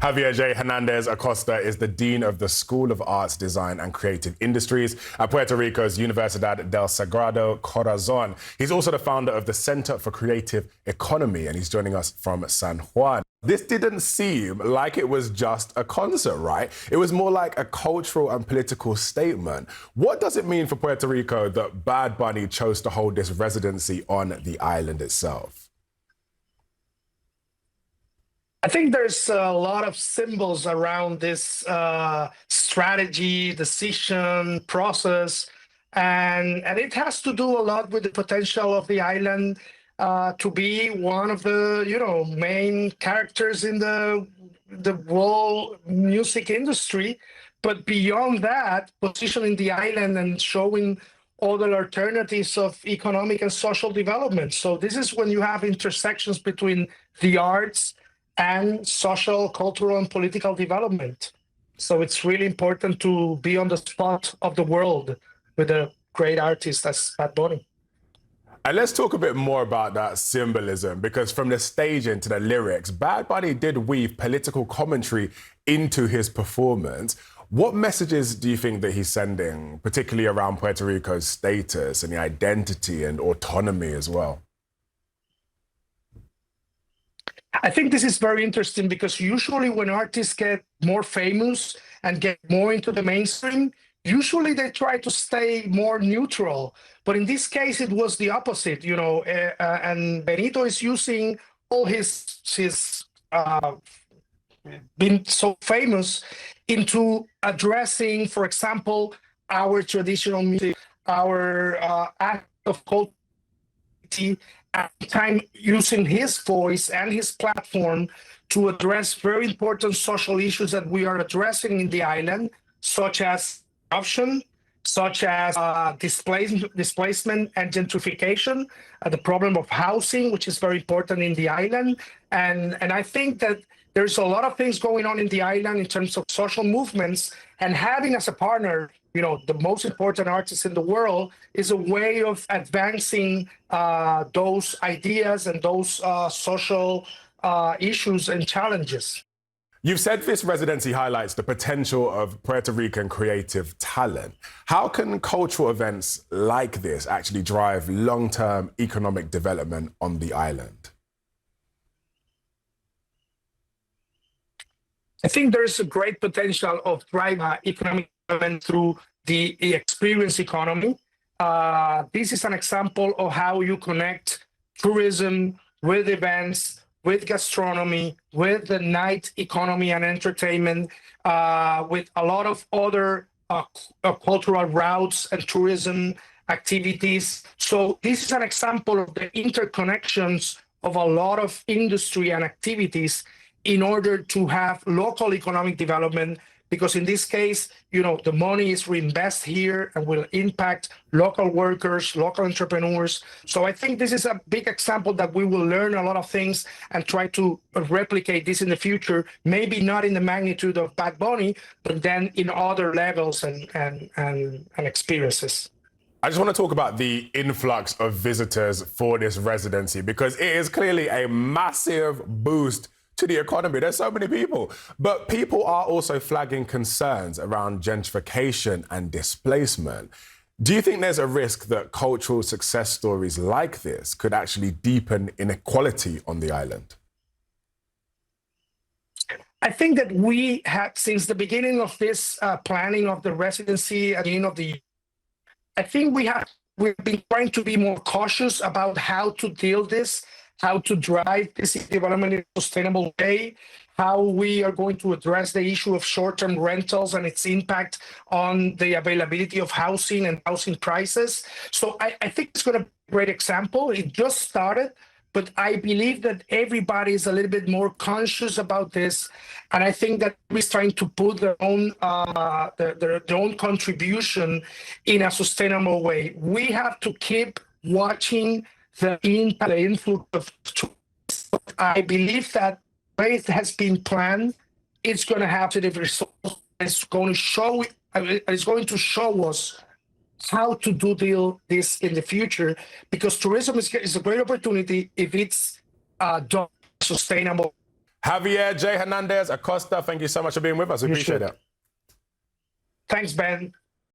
Javier Hernández Acosta is the Dean of the School of Arts, Design and Creative Industries at Puerto Rico's Universidad del Sagrado Corazon. He's also the founder of the Center for Creative Economy, and he's joining us from San Juan. This didn't seem like it was just a concert, right? It was more like a cultural and political statement. What does it mean for Puerto Rico that Bad Bunny chose to hold this residency on the island itself? I think there's a lot of symbols around this strategy, decision, process, and it has to do a lot with the potential of the island to be one of the main characters in the world music industry. But beyond that, positioning the island and showing other alternatives of economic and social development. So this is when you have intersections between the arts and social, cultural, and political development. So it's really important to be on the spot of the world with a great artist as Bad Bunny. And let's talk a bit more about that symbolism, because from the staging to the lyrics, Bad Bunny did weave political commentary into his performance. What messages do you think that he's sending, particularly around Puerto Rico's status and the identity and autonomy as well? I think this is very interesting because usually when artists get more famous and get more into the mainstream, usually they try to stay more neutral. But in this case, it was the opposite, and Benito is using all his being so famous into addressing, for example, our traditional music, our act of culture, at the time using his voice and his platform to address very important social issues that we are addressing in the island, such as corruption, such as displacement and gentrification, the problem of housing, which is very important in the island. And I think that there's a lot of things going on in the island in terms of social movements, and having as a partner, the most important artist in the world is a way of advancing those ideas and those social issues and challenges. You've said this residency highlights the potential of Puerto Rican creative talent. How can cultural events like this actually drive long-term economic development on the island? I think there's a great potential of driving economic development through the experience economy. This is an example of how you connect tourism with events, with gastronomy, with the night economy and entertainment, with a lot of other cultural routes and tourism activities. So this is an example of the interconnections of a lot of industry and activities in order to have local economic development, because in this case, the money is reinvested here and will impact local workers, local entrepreneurs. So I think this is a big example that we will learn a lot of things and try to replicate this in the future, maybe not in the magnitude of Bad Bunny, but then in other levels and experiences. I just want to talk about the influx of visitors for this residency, because it is clearly a massive boost to the economy. There's so many people, but people are also flagging concerns around gentrification and displacement. Do you think there's a risk that cultural success stories like this could actually deepen inequality on the island? I think that we have, since the beginning of this planning of the residency at the end of the year, I think we've been trying to be more cautious about how to deal this, how to drive this development in a sustainable way, how we are going to address the issue of short-term rentals and its impact on the availability of housing and housing prices. So I think it's going to be a great example. It just started, but I believe that everybody is a little bit more conscious about this. And I think that we're trying to put their own contribution in a sustainable way. We have to keep watching the influence of tourists. I believe that the way it has been planned, it's going to have positive results. It's going to show us how to do this in the future, because tourism is a great opportunity if it's done sustainable. Javier J. Hernandez Acosta, thank you so much for being with us. We appreciate it. Thanks, Ben.